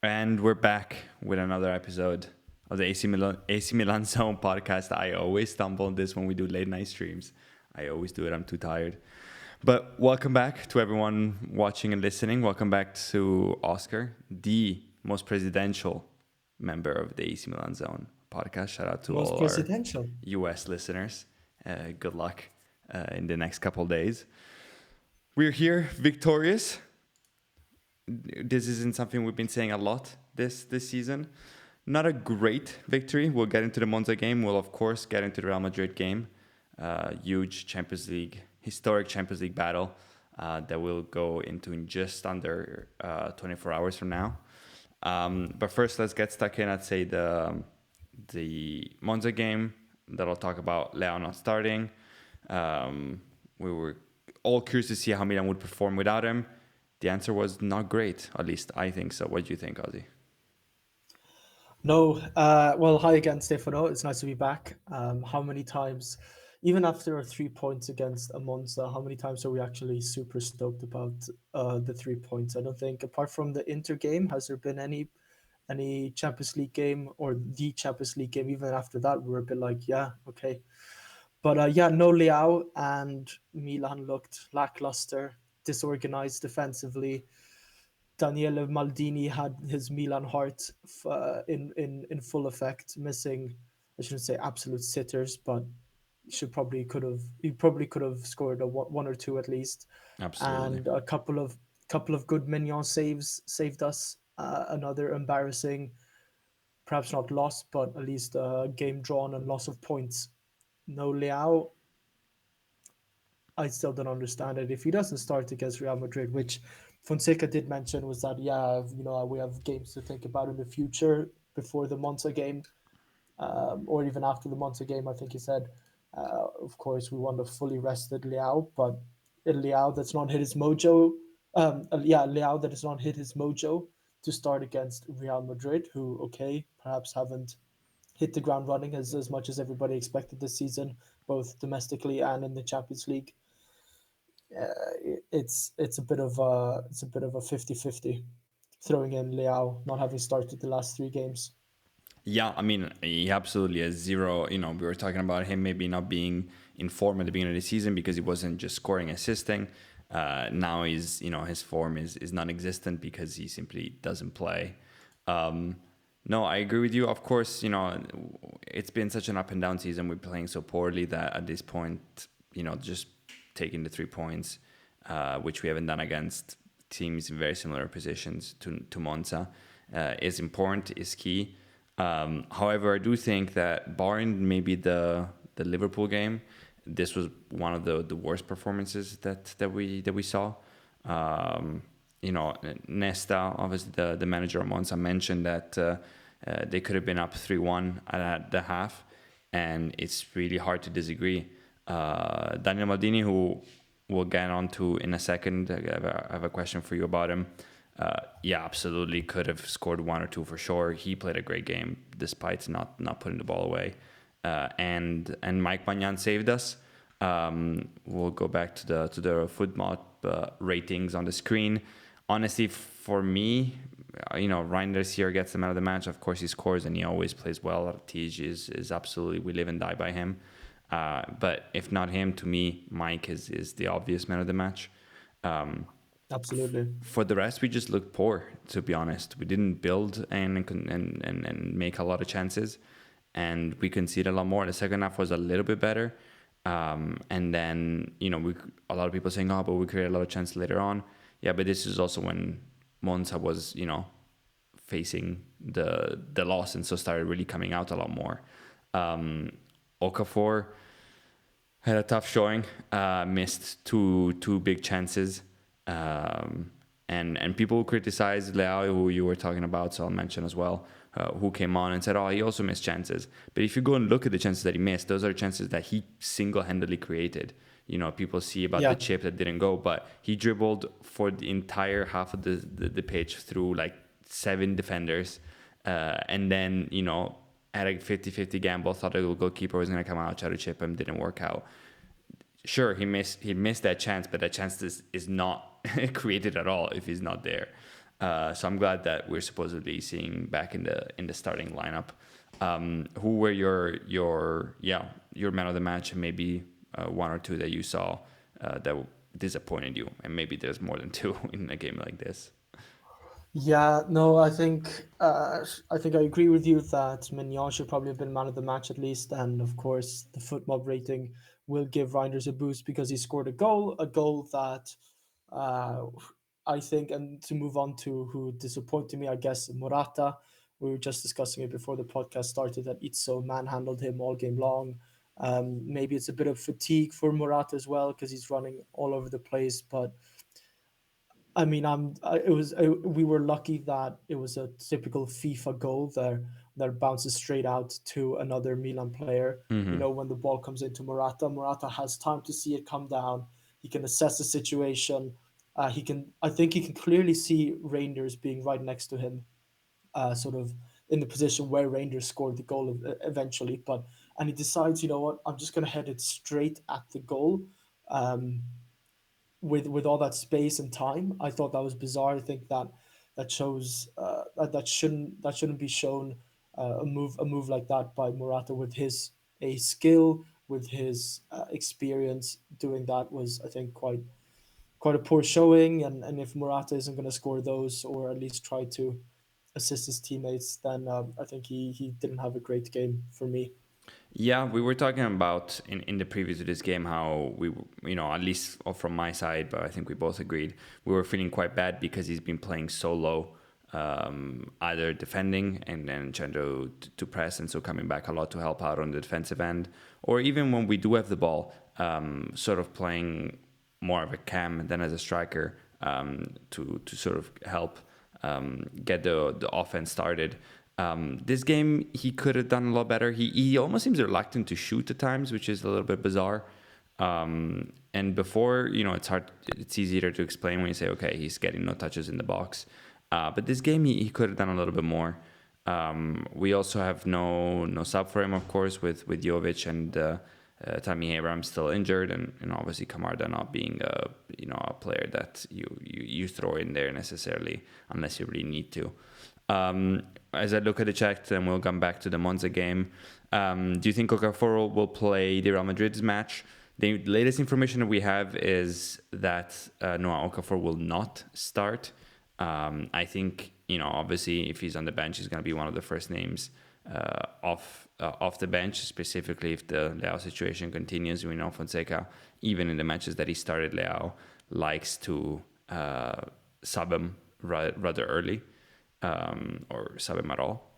And we're back with another episode of the AC Milan Zone podcast. I always stumble on this when we do late night streams. I always do it. I'm too tired. But welcome back to everyone watching and listening. Welcome back to Oscar, the most presidential member of the AC Milan Zone podcast. Shout out to Most all our presidential. US listeners. Good luck in the next couple of days. We're here victorious. This isn't something we've been saying a lot this season. Not a great victory. We'll get into the Monza game. We'll, of course, get into the Real Madrid game. Huge historic Champions League battle that we'll go into in just under 24 hours from now. But first, let's get stuck in. I'd say the Monza game that I'll talk about. Leao not starting. We were all curious to see how Milan would perform without him. The answer was not great, at least I think so. What do you think, Ozzy? No, well, hi again, Stefano. It's nice to be back. How many times, even after 3 points against a Monza, how many times are we actually super stoked about the 3 points? I don't think, apart from the Inter game, has there been any Champions League game or the Champions League game? Even after that, we were a bit like, yeah, okay. But yeah, no Leao, and Milan looked lackluster, disorganized defensively. Daniele Maldini had his Milan heart in full effect, missing, I shouldn't say absolute sitters, but he probably could have scored a one or two at least, Absolutely. and a couple of good Mignon saves saved us. Another embarrassing, perhaps not loss, but at least a game drawn and loss of points. No Leao, I still don't understand it. If he doesn't start against Real Madrid, which Fonseca did mention, was that, yeah, we have games to think about in the future before the Monza game, or even after the Monza game. I think he said, of course, we want a fully rested Leao, but a Leao that's not hit his mojo. Leao that has not hit his mojo to start against Real Madrid, who, okay, perhaps haven't hit the ground running as much as everybody expected this season, both domestically and in the Champions League. It's a bit of a 50-50 throwing in Leao not having started the last three games. Yeah, I mean, he absolutely has zero. We were talking about him maybe not being in form at the beginning of the season because he wasn't just scoring, assisting. Now his form is non-existent because he simply doesn't play. No, I agree with you. Of course, it's been such an up and down season. We're playing so poorly that at this point, just taking the 3 points, which we haven't done against teams in very similar positions to Monza, is important, is key. However, I do think that barring maybe the Liverpool game, this was one of the worst performances that we saw. Nesta, obviously the manager of Monza, mentioned that they could have been up 3-1 at the half, and it's really hard to disagree. Daniel Maldini, who we'll get on to in a second, I have a question for you about him. Yeah, absolutely could have scored one or two for sure. He played a great game despite not putting the ball away. And Mike Magnan saved us. We'll go back to the football ratings on the screen. Honestly, for me, Reinders here gets the man of the match. Of course, he scores and he always plays well. Tej is absolutely, we live and die by him. But if not him, to me, Mike is the obvious man of the match. Absolutely. For the rest, we just looked poor, to be honest. We didn't build and make a lot of chances, and we conceded a lot more. The second half was a little bit better. And then, a lot of people saying, oh, but we created a lot of chances later on. Yeah, but this is also when Monza was, facing the loss, and so started really coming out a lot more. Okafor had a tough showing, missed two big chances. And people criticize Leao, who you were talking about, so I'll mention as well, who came on and said, oh, he also missed chances. But if you go and look at the chances that he missed, those are chances that he single-handedly created. People see about the chip that didn't go, but he dribbled for the entire half of the pitch through like 7 defenders. And then, at a 50-50 gamble, thought the goalkeeper was going to come out, try to chip him, didn't work out. Sure, he missed that chance, but that chance is not created at all if he's not there. So I'm glad that we're supposedly seeing back in the starting lineup. Who were your man of the match, and maybe one or two that you saw that disappointed you, and maybe there's more than two in a game like this. Yeah, no, I think I agree with you that Mignon should probably have been man of the match at least, and of course the footmob rating will give Reinders a boost because he scored a goal that uh, I think, and to move on to who disappointed me, I guess Morata. We were just discussing it before the podcast started that Itzo manhandled him all game long. Maybe it's a bit of fatigue for Morata as well because he's running all over the place, but I mean, we were lucky that it was a typical FIFA goal there that bounces straight out to another Milan player. You know, when the ball comes into Morata, Morata has time to see it come down. He can assess the situation. I think he can clearly see Rangers being right next to him, sort of in the position where Rangers scored the goal eventually. And he decides, you know what, I'm just going to head it straight at the goal. Um, with all that space and time. I thought that was bizarre. I think that that shows that shouldn't be shown. A move like that by Morata with his a skill with his experience doing that was, I think, quite a poor showing. And if Morata isn't going to score those or at least try to assist his teammates, then I think he didn't have a great game for me. Yeah, we were talking about in the preview to this game how at least from my side, but I think we both agreed, we were feeling quite bad because he's been playing so low, either defending and then trying to press, and so coming back a lot to help out on the defensive end, or even when we do have the ball, sort of playing more of a cam than as a striker, to sort of help get the offense started. This game, he could have done a lot better. He almost seems reluctant to shoot at times, which is a little bit bizarre. And before, it's easier to explain when you say, okay, he's getting no touches in the box. But this game, he could have done a little bit more. We also have no sub for him, of course, with Jovic and Tammy Abraham still injured, and obviously Camarda not being a player that you throw in there necessarily unless you really need to. As I look at the chat, and we'll come back to the Monza game, do you think Okafor will play the Real Madrid's match? The latest information that we have is that Noah Okafor will not start. I think, obviously, if he's on the bench, he's going to be one of the first names off the bench, specifically if the Leao situation continues. We know Fonseca, even in the matches that he started, Leao likes to sub him rather early, or sub him at all.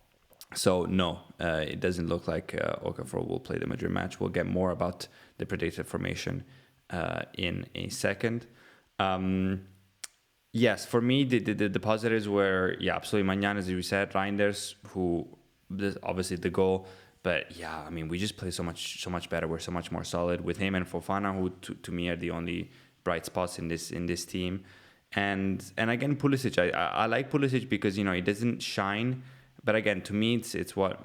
So no, it doesn't look like Okafor will play the Madrid match. We'll get more about the predicted formation in a second. Yes, for me, the positives were, absolutely Magnan, as you said, Reinders, who obviously the goal, but I mean, we just play so much better. We're so much more solid with him and Fofana, who to me are the only bright spots in this team. And again, Pulisic, I like Pulisic because he doesn't shine, but again, to me, it's what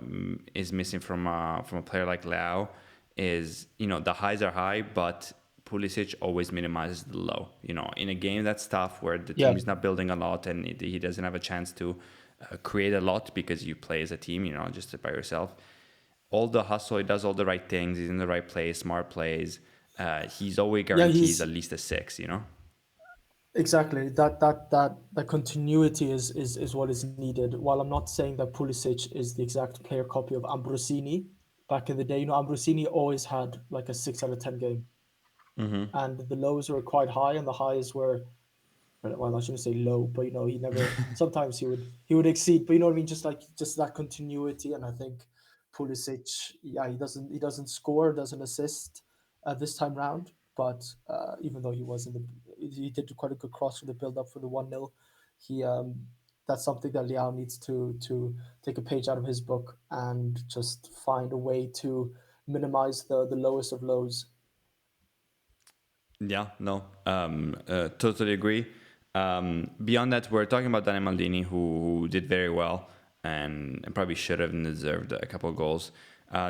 is missing from a player like Leao is the highs are high, but Pulisic always minimizes the low. In a game that's tough where the Yeah, team is not building a lot and he doesn't have a chance to create a lot because you play as a team, just by yourself. All the hustle, he does all the right things. He's in the right place, smart plays. He's always yeah, guarantees at least a 6. exactly. That continuity is what is needed. While I'm not saying that Pulisic is the exact player copy of Ambrosini back in the day, Ambrosini always had like a 6 out of 10 game, and the lows were quite high, and the highs were, well, I shouldn't say low, but he never. Sometimes he would exceed, but you know what I mean. Just that continuity, and I think Pulisic, he doesn't score, doesn't assist this time round. But even though he did quite a good cross for the build up for the 1-0. He That's something that Liao needs to take a page out of his book and just find a way to minimize the lowest of lows. Yeah, no, totally agree. Beyond that, we're talking about Daniel Maldini, who did very well and probably should have deserved a couple of goals.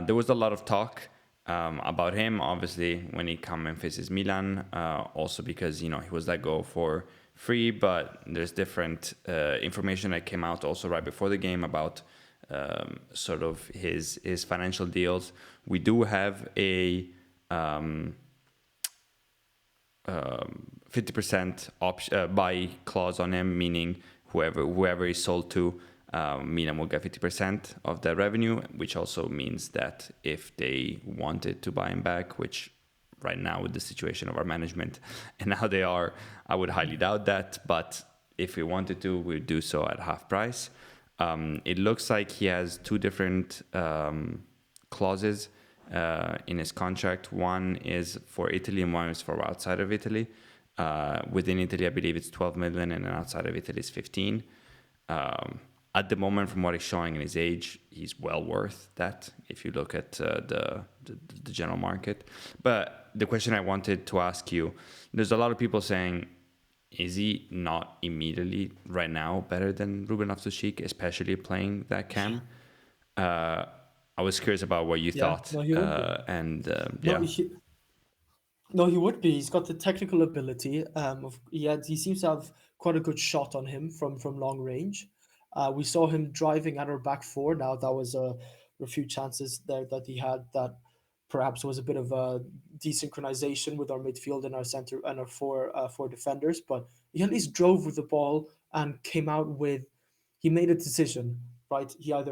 There was a lot of talk about him, obviously, when he come and faces Milan, also because he was let go for free, but there's different information that came out also right before the game about sort of his financial deals. We do have a 50% buy clause on him, meaning whoever is sold to, Milan will get 50% of the revenue, which also means that if they wanted to buy him back, which right now with the situation of our management and how they are, I would highly doubt that. But if we wanted to, we'd do so at half price. It looks like he has two different clauses in his contract. One is for Italy and one is for outside of Italy. Within Italy, I believe it's 12 million, and then outside of Italy is 15. At the moment, from what he's showing in his age, he's well worth that if you look at the general market. But the question I wanted to ask you, there's a lot of people saying, is he not immediately right now better than Ruben Loftus-Cheek, especially playing that cam? I was curious about what you Yeah, thought. no, he would be. No, Yeah. no, he would be. He's got the technical ability. He seems to have quite a good shot on him from long range. We saw him driving at our back four. Now that was a few chances there that he had that perhaps was a bit of a desynchronization with our midfield and our center and our four defenders. But he at least drove with the ball and came out with. He made a decision, right? He would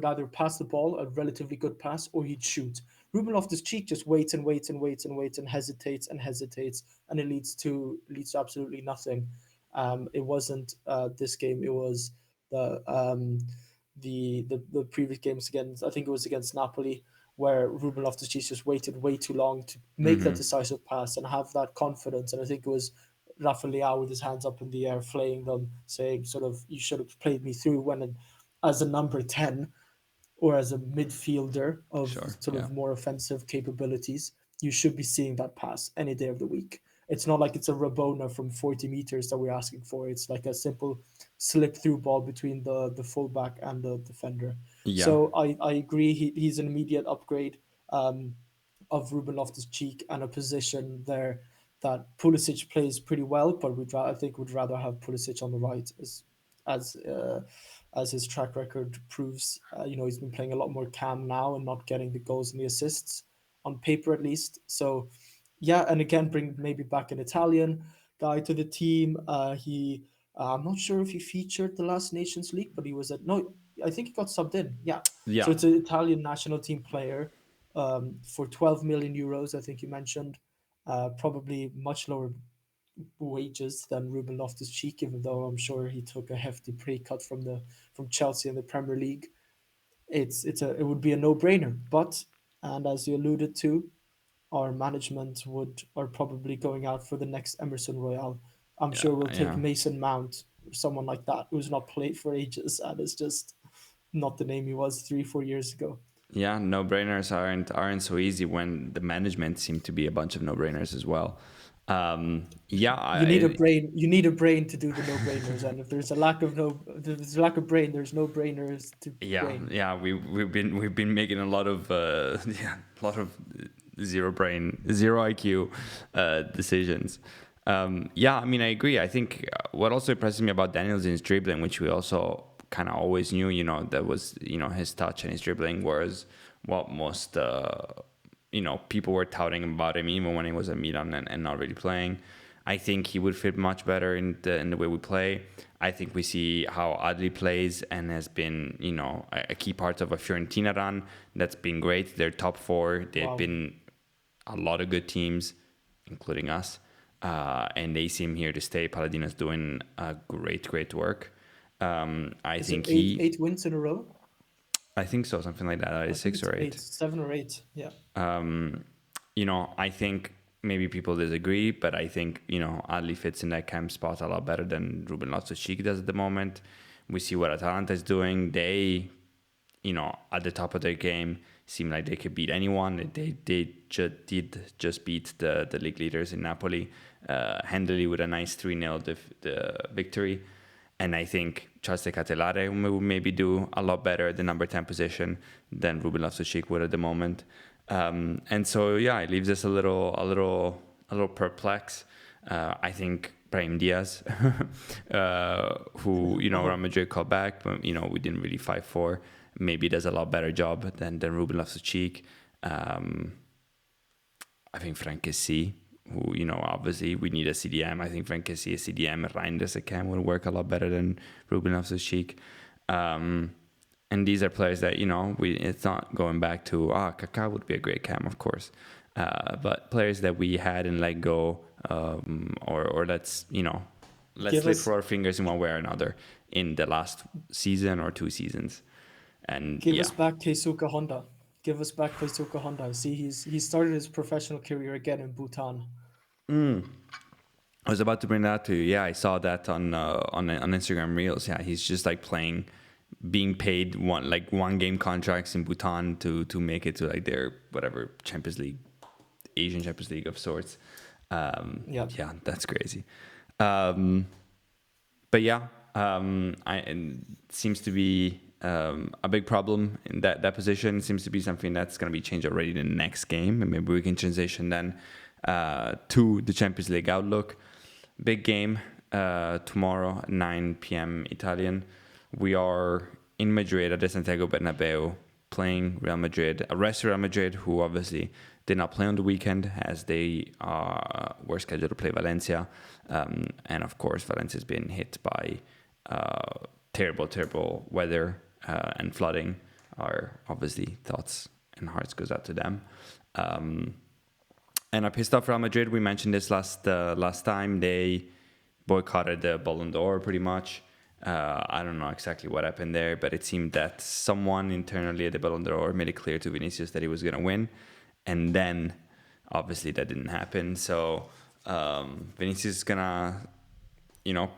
either pass the ball, a relatively good pass, or he'd shoot. Ruben Loftus-Cheek just waits and waits and waits and waits and hesitates and hesitates, and it leads to absolutely nothing. It wasn't this game; it was the the previous games against. I think it was against Napoli, where Ruben Loftus-Cheek just waited way too long to make that decisive pass and have that confidence. And I think it was Rafael with his hands up in the air, flaying them, saying, "Sort of, you should have played me through." When, as a number 10, or as a midfielder of Sure. sort Yeah. of more offensive capabilities, you should be seeing that pass any day of the week. It's not like it's a Rabona from 40 meters that we're asking for. It's like a simple slip through ball between the fullback and the defender. Yeah. So I agree. He's an immediate upgrade of Ruben Loftus-Cheek, and a position there that Pulisic plays pretty well, but I think would rather have Pulisic on the right as uh, as his track record proves. He's been playing a lot more cam now and not getting the goals and the assists on paper at least. So yeah, and again, bring maybe back an Italian guy to the team. I'm not sure if he featured the last Nations League, but he was at no. I think he got subbed in. Yeah, so Yeah. it's an Italian national team player for 12 million euros. I think you mentioned probably much lower wages than Ruben Loftus-Cheek, even though I'm sure he took a hefty pay cut from Chelsea in the Premier League. It would be a no-brainer. But, and as you alluded to, our management are probably going out for the next Emerson Royale. I'm Yeah. sure we'll take Yeah. Mason Mount or someone like that who's not played for ages and is just not the name he was 3-4 years ago. Yeah, no-brainers aren't so easy when the management seem to be a bunch of no-brainers as well. Yeah, You need a brain. You need a brain to do the no-brainers, and if there's a lack of brain, there's no brainers to brain. yeah. We've been making a lot of yeah, a lot of zero brain, zero IQ decisions. Yeah, I mean, I agree. I think what also impresses me about Daniel's is his dribbling, which we also kind of always knew. That was his touch and his dribbling was what most people were touting about him even when he was at Milan and not really playing. I think he would fit much better in the way we play. I think we see how Adli plays and has been, a key part of a Fiorentina run that's been great. They're top four. They've Wow. been a lot of good teams, including us, and they seem here to stay. Palladino's doing great work. I Is it think eight wins in a row? I think so, something like that. I think Six it's or eight, eight. 7 or 8. Yeah. I think maybe people disagree, but I think, Adli fits in that camp spot a lot better than Ruben Loftus-Cheek does at the moment. We see what Atalanta is doing. They, at the top of their game, seem like they could beat anyone. They did just beat the league leaders in Napoli handily with a nice 3-0 the victory. And I think Charles de Catelare will maybe do a lot better at the number 10 position than Ruben Loftus-Cheek would at the moment. And so, yeah, it leaves us a little perplexed. I think Brahim Diaz, who Real Oh, Madrid called back, but we didn't really fight for. Maybe does a lot better job than Ruben Loftus-Cheek. Um, I think Frank Kessie, who obviously we need a CDM. I think Frank Kessie, a CDM, and Reinders a cam would work a lot better than Ruben Loftus-Cheek. And these are players that it's not going back to Kaká would be a great cam, of course, but players that we had and let go, or let's give slip us through our fingers in one way or another in the last season or 2 seasons, and give yeah. us back Keisuke Honda. Give us back Keisuke Honda. See, he started his professional career again in Bhutan. I was about to bring that to you. Yeah, I saw that on Instagram Reels. Yeah, he's just like playing, being paid one game contracts in Bhutan to make it to like their whatever Champions League, Asian Champions League of sorts. Yeah. Yeah, that's crazy. Um, but yeah, and it seems to be a big problem in that position. Seems to be something that's going to be changed already in the next game, and maybe we can transition then to the Champions League outlook. Big game tomorrow at 9 p.m. Italian. We are in Madrid at the Santiago Bernabeu playing Real Madrid, a rest Real Madrid who obviously did not play on the weekend as they were scheduled to play Valencia. And of course, Valencia's been hit by terrible, terrible weather and flooding. Our obviously thoughts and hearts goes out to them. And I pissed off Real Madrid. We mentioned this last time. They boycotted the Ballon d'Or pretty much. I don't know exactly what happened there, but it seemed that someone internally at the Ballon d'Or made it clear to Vinicius that he was going to win. And then, obviously, that didn't happen. So Vinicius is going to,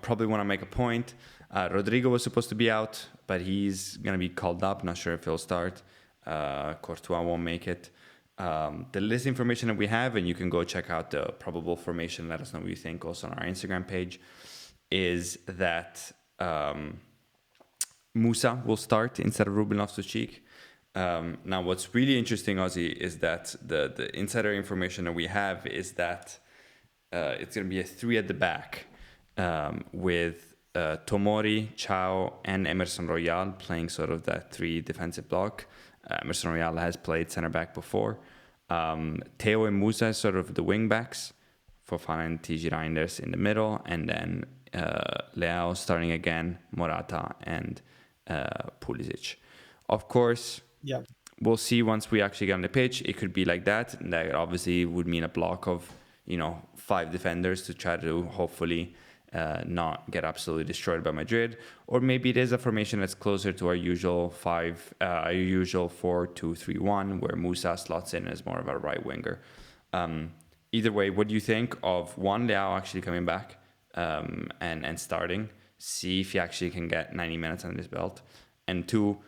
probably want to make a point. Rodrigo was supposed to be out, but he's going to be called up. Not sure if he'll start. Courtois won't make it. The list information that we have, and you can go check out the probable formation, let us know what you think also on our Instagram page, is that Musa will start instead of Ruben Loftus-Cheek. Now, what's really interesting, Ozzy, is that the insider information that we have is that it's going to be a three at the back with Tomori, Chao, and Emerson Royal playing sort of that three defensive block. Emerson Royal has played center back before. Theo and Musa is sort of the wing backs. Fofana and TG Reinders in the middle, and then Leao starting again, Morata and Pulisic. Of course, Yeah. we'll see once we actually get on the pitch. It could be like that. And that obviously would mean a block of, 5 defenders to try to hopefully not get absolutely destroyed by Madrid. Or maybe it is a formation that's closer to our usual 4-2-3-1, where Musa slots in as more of a right winger. Either way, what do you think of one, Leao actually coming back and starting? See if he actually can get 90 minutes under his belt. And two,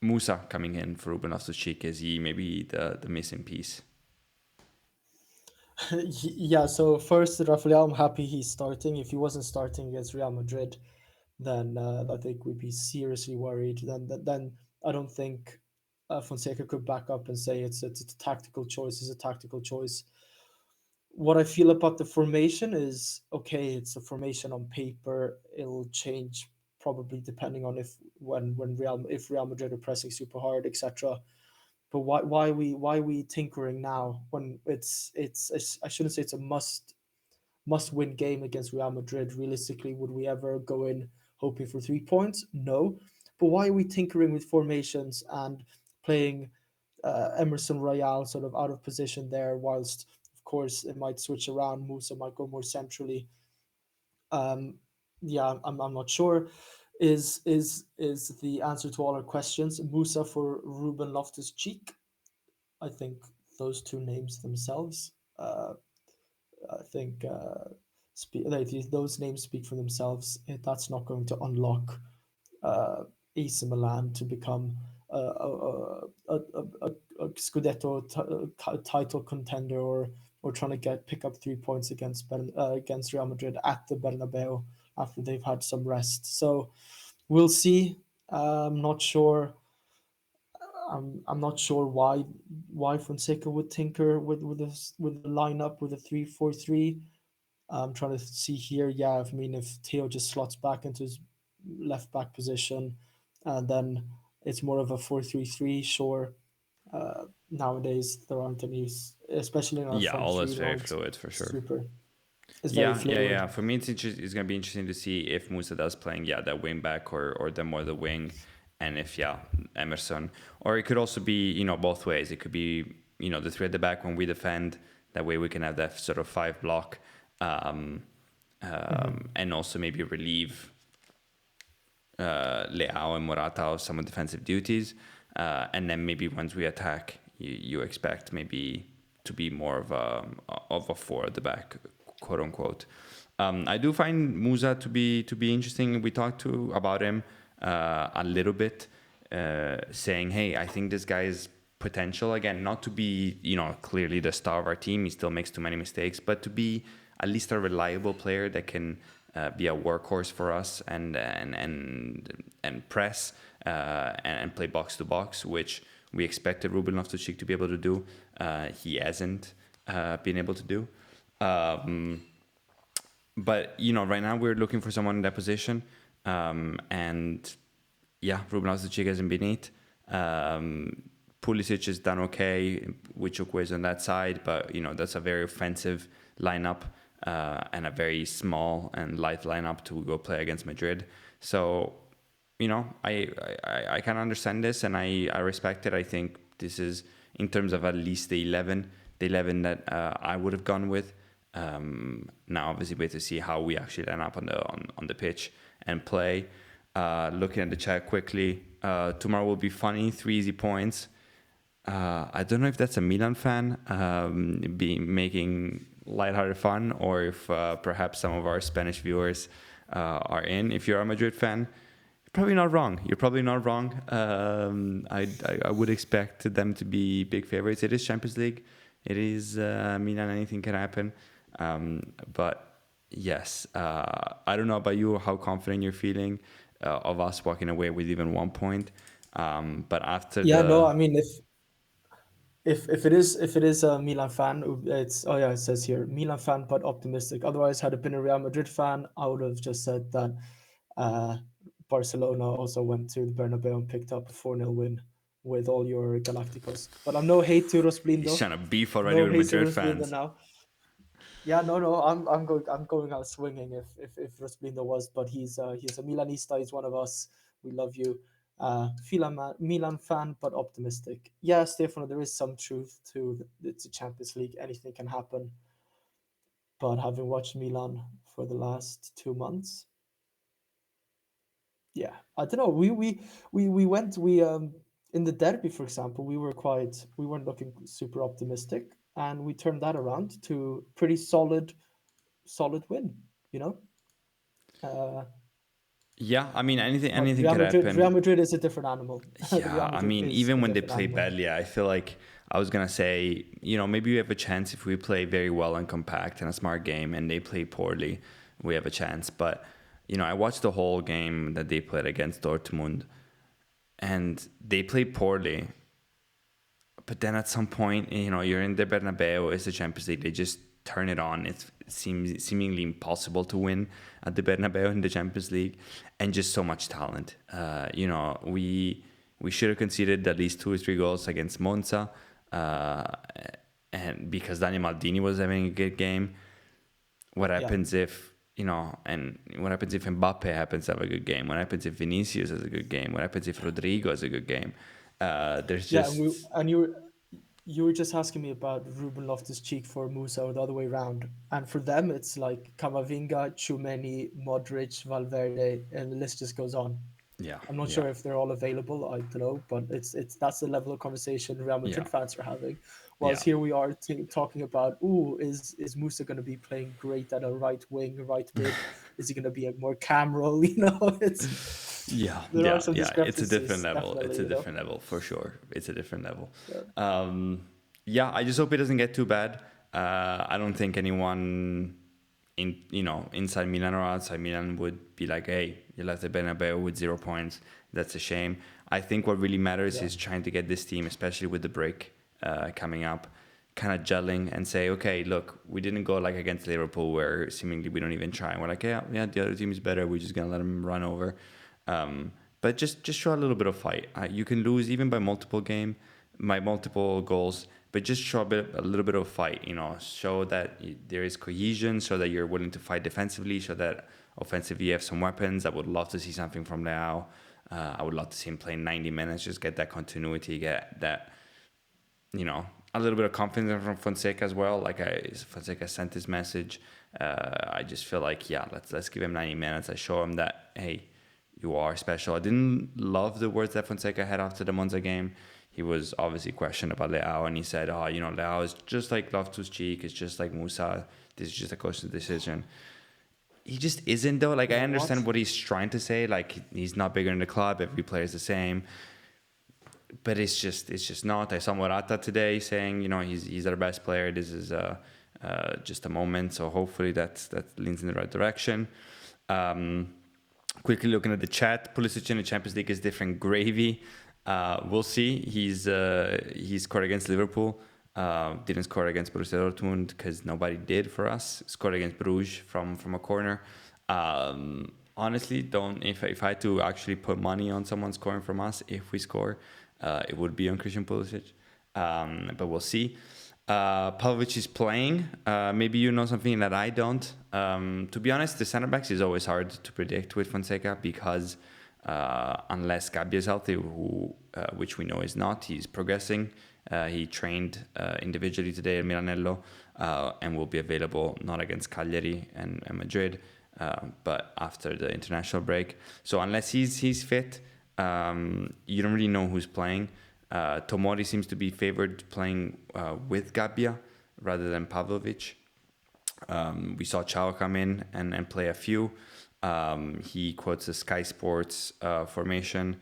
Musa coming in for Ruben Loftus-Cheek. Is he maybe the missing piece? Yeah, so first, Rafael, I'm happy he's starting. If he wasn't starting against Real Madrid, then I think we'd be seriously worried. Then I don't think Fonseca could back up and say it's a tactical choice. It's a tactical choice. What I feel about the formation is okay. It's a formation on paper. It'll change probably depending on if Real Madrid are pressing super hard, etc. But why are we tinkering now when it's I shouldn't say it's a must win game against Real Madrid. Realistically, would we ever go in hoping for 3 points? No. But why are we tinkering with formations and playing Emerson Royale sort of out of position there? Whilst of course it might switch around, Musa might go more centrally. Um, yeah, I'm not sure. Is the answer to all our questions Musa for Ruben Loftus Cheek? I think those two names themselves. I think those names speak for themselves. That's not going to unlock AC Milan to become a Scudetto title contender or trying to pick up 3 points against Real Madrid at the Bernabeu after they've had some rest. So we'll see. I'm not sure. I'm not sure why Fonseca would tinker with a lineup with a 3-4-3. I'm trying to see here. Yeah, I mean, if Theo just slots back into his left back position, and then it's more of a 4-3-3. Sure. Nowadays there aren't any, especially in our Yeah, front all is three, there very aren't fluid for sure. super. It's very Yeah, yeah, fluid. yeah. For me, it's going to be interesting to see if Musa does playing, yeah, that wing back or the more the wing, and if yeah, Emerson, or it could also be both ways. It could be the three at the back when we defend. That way we can have that sort of five block, and also maybe relieve Leao and Morata of some defensive duties, and then maybe once we attack, you expect maybe to be more of a four at the back, quote unquote. I do find Musa to be interesting. We talked about him a little bit, saying, "Hey, I think this guy is potential again, not to be clearly the star of our team. He still makes too many mistakes, but to be at least a reliable player that can be a workhorse for us and press and play box to box, which we expected Ruben Loftus-Cheek to be able to do. He hasn't been able to do. But right now we're looking for someone in that position, and yeah, Ruben Loftus-Cheek hasn't been it. Pulisic has done okay, which is on that side, but that's a very offensive lineup and a very small and light lineup to go play against Madrid. So I can understand this and I respect it. I think this is in terms of at least the 11 that I would have gone with. Now obviously we have to see how we actually line up on the pitch and play. Looking at the chat quickly, tomorrow will be funny. 3 easy points. I don't know if that's a Milan fan making lighthearted fun, or if perhaps some of our Spanish viewers are in. If you're a Madrid fan, you're probably not wrong. I would expect them to be big favorites. It is Champions League. It is Milan. Anything can happen. But yes, I don't know about you, how confident you're feeling of us walking away with even 1 point. But after Yeah, no, the I mean, if it is a Milan fan, it's, oh yeah, it says here Milan fan but optimistic. Otherwise, had it been a Real Madrid fan, I would have just said that uh, Barcelona also went to the Bernabeu and picked up a 4-0 win with all your Galacticos. But I'm no hate to he's Rosblindo. trying to beef already No with hate to Madrid Rosblindo fans. now. Yeah, no, I'm going out swinging if Rosblindo was, but he's a Milanista. He's one of us. We love you. Milan fan, but optimistic. Yeah, Stefano, there is some truth to it's a Champions League. Anything can happen. But having watched Milan for the last 2 months, yeah, I don't know. We went in the derby, for example. We weren't looking super optimistic, and we turned that around to pretty solid win. You know. Uh, Yeah, I mean but anything Real could Madrid, Real happen. Madrid is a different animal. Real Yeah, I Madrid mean is even a when they different play animal. badly, I feel like I was gonna say maybe we have a chance if we play very well and compact and a smart game, and they play poorly, we have a chance. But I watched the whole game that they played against Dortmund, and they played poorly. But then at some point, you're in the Bernabeu, it's the Champions League. They just turn it on. It seems seemingly impossible to win at the Bernabeu in the Champions League, and just so much talent. We should have conceded at least 2 or 3 goals against Monza, and because Daniel Maldini was having a good game. What Yeah, happens if and what happens if Mbappe happens to have a good game? What happens if Vinicius has a good game? What happens if Rodrigo has a good game? There's yeah, just you were just asking me about Ruben Loftus-Cheek for Musa or the other way around, and for them it's like Camavinga, Tchouameni, Modric, Valverde, and the list just goes on. yeah, I'm not yeah, sure if they're all available. I don't know, but it's that's the level of conversation Real yeah, Madrid fans are having. yeah. Whilst here we are talking about, ooh, is Musa going to be playing great at a right wing, right mid? Is he going to be a more cam role? Yeah, There are yeah, some yeah. It's a different discrepancies, level. It's definitely. a different level for sure. It's a different level. Yeah. Yeah, I just hope it doesn't get too bad. I don't think anyone inside Milan or outside Milan would be like, "Hey, you left the Bernabeu with 0 points. That's a shame." I think what really matters Yeah. is trying to get this team, especially with the break coming up, kind of gelling and say, okay, look, we didn't go like against Liverpool where seemingly we don't even try. And we're like, yeah, the other team is better. We're just gonna let them run over. But just show a little bit of fight. You can lose even by multiple goals, but just show a little bit of fight. Show that there is cohesion, show that you're willing to fight defensively, show that offensively you have some weapons. I would love to see something from Leao. I would love to see him play 90 minutes, just get that continuity, get that, a little bit of confidence from Fonseca as well. Fonseca sent his message. I just feel like, yeah, let's give him 90 minutes. I show him that, hey, you are special. I didn't love the words that Fonseca had after the Monza game. He was obviously questioned about Leao, and he said, Leao is just like Loftus-Cheek. It's just like Musa. This is just a coach's decision. He just isn't, though. Like, I understand what he's trying to say. Like, he's not bigger in the club. Every player is the same. But it's just not. I saw Morata today saying, he's our best player. This is just a moment. So hopefully that leans in the right direction. Quickly looking at the chat, Pulisic in the Champions League is different gravy. We'll see. He scored against Liverpool. Didn't score against Borussia Dortmund because nobody did for us. Scored against Bruges from a corner. Honestly, if I had to actually put money on someone scoring from us, if we score, it would be on Christian Pulisic. But we'll see. Pavlovic is playing. Maybe you know something that I don't. To be honest, the center backs is always hard to predict with Fonseca because unless Gabbia is healthy, which we know is not, he's progressing. He trained individually today at Milanello and will be available not against Cagliari and Madrid, but after the international break. So unless he's fit, you don't really know who's playing. Tomori seems to be favored playing with Gabbia rather than Pavlovic. We saw Chao come in and play a few. He quotes the Sky Sports formation,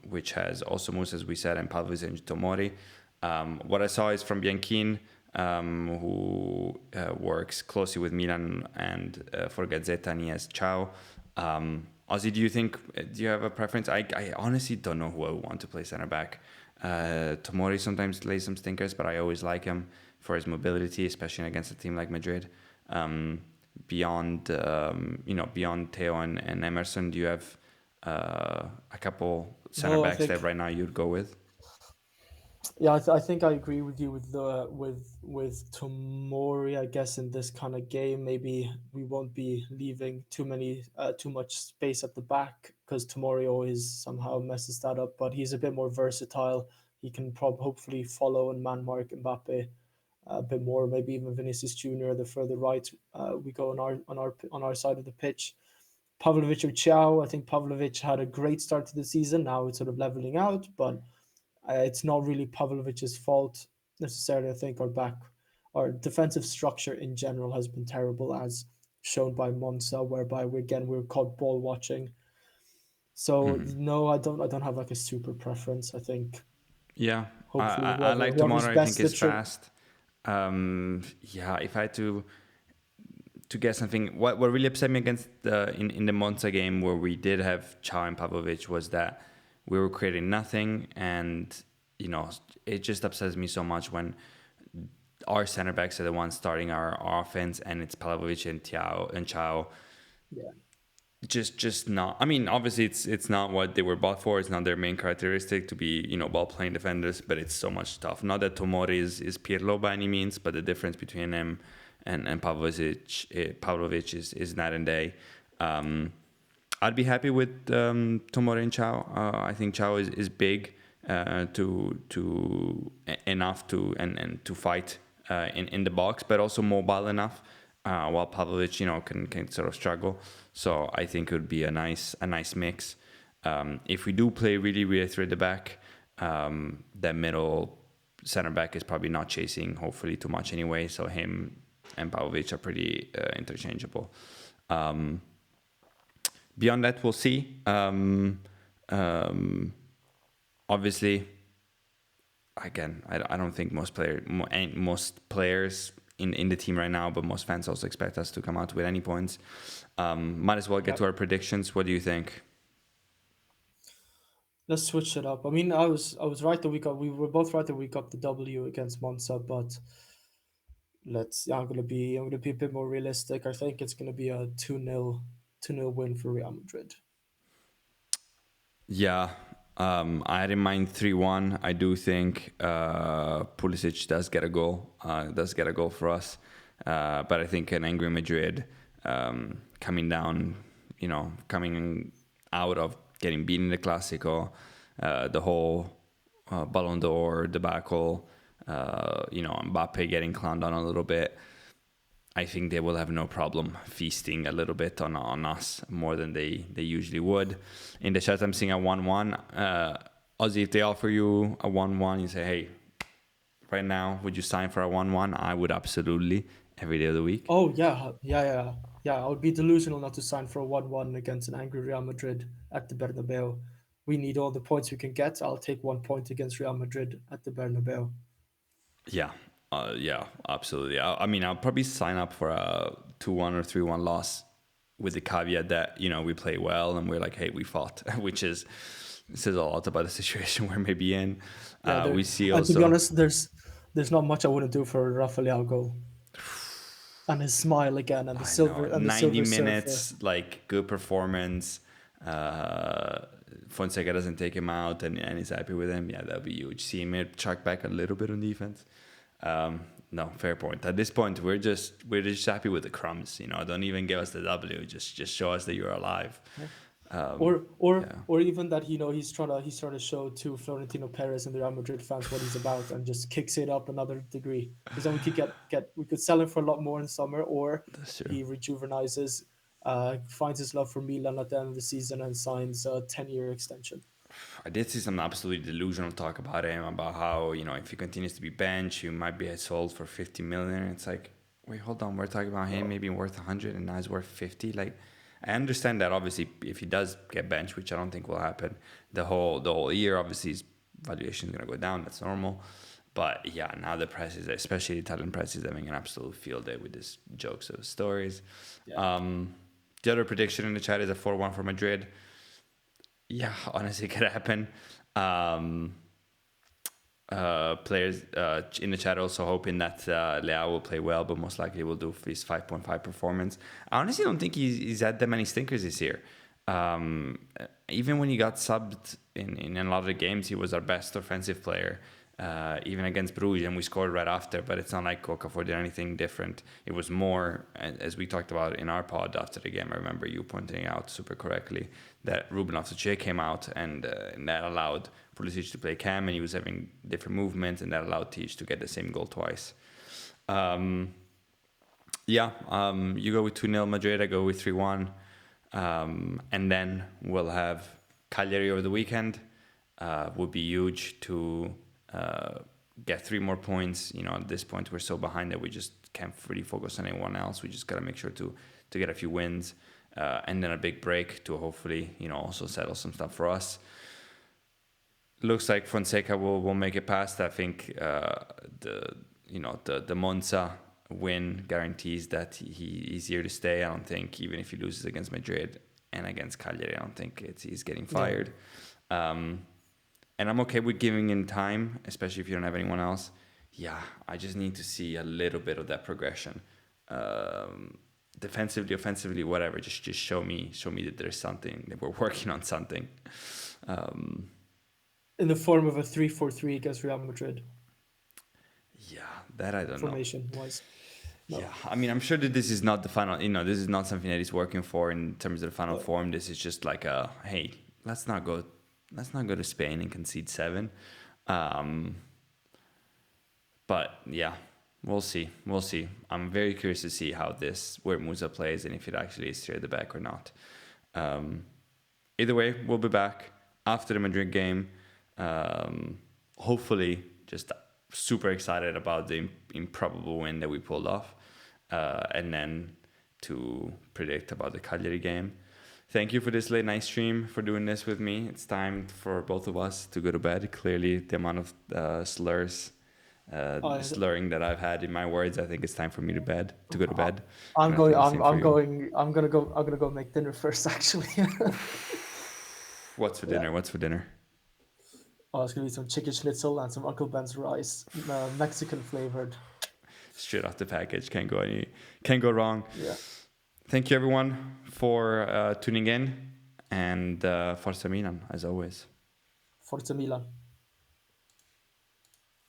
which has also Musa, as we said, and Pavlovic and Tomori. What I saw is from Bianchin, who works closely with Milan and for Gazzetta, and he has Chao. Ozzy, do you have a preference? I honestly don't know who I want to play center back. Tomori sometimes lays some stinkers, but I always like him for his mobility, especially against a team like Madrid. Beyond Theo and Emerson, do you have a couple center backs that right now you'd go with? Yeah, I think I agree with you with Tomori. I guess in this kind of game, maybe we won't be leaving too much space at the back because Tomori always somehow messes that up. But he's a bit more versatile. He can hopefully follow and man mark Mbappe a bit more. Maybe even Vinicius Junior. The further right we go on our side of the pitch. Pavlovic or Chow. I think Pavlovic had a great start to the season. Now it's sort of leveling out, but it's not really Pavlovic's fault necessarily. I think our defensive structure in general has been terrible, as shown by Monza, whereby we're caught ball watching. So no, I don't have like a super preference. I think yeah, hopefully I like whoever's Tomorrow. I think best it's fast. If I had to get something, what really upset me against in the Monza game where we did have Chow and Pavlovic was that we were creating nothing, and it just upsets me so much when our center backs are the ones starting our offense, and it's Pavlovic and Chow. Yeah. Just not. I mean, obviously, it's not what they were bought for. It's not their main characteristic to be ball playing defenders. But it's so much stuff. Not that Tomori is Pirlo by any means, but the difference between him and Pavlovic is night and day. I'd be happy with Tomori and Chow. I think Chow is big to enough to to fight in the box, but also mobile enough. While Pavlovic, can sort of struggle. So I think it would be a nice mix. If we do play really, really through the back, the middle center back is probably not chasing, hopefully, too much anyway. So him and Pavlovic are pretty interchangeable. Beyond that, we'll see. Obviously, again, I don't think most players in the team right now, but most fans also expect us to come out with any points. Might as well get to our predictions. What do you think? let's switch it up. I mean, I was right that we were both right that we got the W against Monza, but I'm gonna be a bit more realistic. I think it's gonna be a 2-0 win for Real Madrid. Yeah, I had in mind 3-1. I do think Pulisic does get a goal for us. But I think an angry Madrid coming down, coming out of getting beaten in the Clasico, the whole Ballon d'Or debacle, Mbappe getting clowned on a little bit. I think they will have no problem feasting a little bit on us more than they usually would. In the chat, I'm seeing a 1-1. Ozzy, if they offer you a 1-1, you say, hey, right now, would you sign for a 1-1? I would absolutely, every day of the week. Oh yeah, yeah, yeah, yeah. I would be delusional not to sign for a 1-1 against an angry Real Madrid at the Bernabeu. We need all the points we can get. I'll take 1 point against Real Madrid at the Bernabeu. Yeah, absolutely. I mean, I'll probably sign up for a 2-1 or 3-1 loss with the caveat that, we play well and we're like, hey, we fought, which says a lot about the situation we're maybe in. Yeah, We see and to be also, honest, there's not much I wouldn't do for Rafael goal and his smile again and the I silver know, and the 90 silver surfer. minutes, like good performance. Fonseca doesn't take him out and he's happy with him. Yeah, that'll be huge. See him track back a little bit on defense. No, fair point. At this point, we're just happy with the crumbs. Don't even give us the W. Just show us that you're alive. Or even that he's trying to show to Florentino Perez and the Real Madrid fans what he's about and just kicks it up another degree because then we could we could sell him for a lot more in summer, or That's true. he rejuvenizes, finds his love for Milan at the end of the season and signs a 10-year extension. I did see some absolutely delusional talk about him, about how, if he continues to be benched, he might be sold for 50 million. It's like, wait, hold on. We're talking about him maybe worth 100 and now he's worth 50. Like, I understand that obviously if he does get benched, which I don't think will happen, the whole year, obviously his valuation is going to go down. That's normal. But yeah, now the press is, especially the Italian press, is having an absolute field day with these jokes of stories. Yeah. The other prediction in the chat is a 4-1 for Madrid. Yeah, honestly, it could happen. Players in the chat also hoping that Leao will play well, but most likely will do his 5.5 performance. I honestly don't think he's had that many stinkers this year. Even when he got subbed in a lot of the games, he was our best offensive player. Even against Bruges, and we scored right after, but it's not like Okafor did anything different. It was more, as we talked about in our pod after the game, I remember you pointing out super correctly that Ruben Loftus-Cheek came out and that allowed Pulisic to play cam, and he was having different movements, and that allowed Teach to get the same goal twice. You go with 2-0 Madrid, I go with 3-1. And then we'll have Cagliari over the weekend. Would be huge to get 3 more points. At this point, we're so behind that we just can't really focus on anyone else. We just got to make sure to get a few wins. And then a big break to hopefully, also settle some stuff for us. Looks like Fonseca will make it past. I think the Monza win guarantees that he's here to stay. I don't think even if he loses against Madrid and against Cagliari, I don't think he's getting fired. And I'm okay with giving him time, especially if you don't have anyone else. Yeah, I just need to see a little bit of that progression. Defensively, offensively, whatever. Just show me that there's something, that we're working on something. In the form of a 3-4-3 against Real Madrid. Yeah, that I don't formation wise. No. Yeah, I mean, I'm sure that this is not the final. This is not something that he's working for in terms of the final form. This is just like hey, let's not go to Spain and concede 7. But yeah, we'll see. I'm very curious to see where Musa plays and if it actually is here at the back or not. Either way, we'll be back after the Madrid game. Hopefully, just super excited about the improbable win that we pulled off, and then to predict about the Cagliari game. Thank you for this late night stream, for doing this with me. It's time for both of us to go to bed. Clearly, the amount of slurring that I've had in my words, I think it's time for me to go to bed. I'm gonna go make dinner first, actually. What's for dinner? Oh, it's gonna be some chicken schnitzel and some Uncle Ben's rice, Mexican flavored. Straight off the package, can't go wrong. Yeah, Thank you everyone for tuning in, and Forza Milan as always. Forza Milan.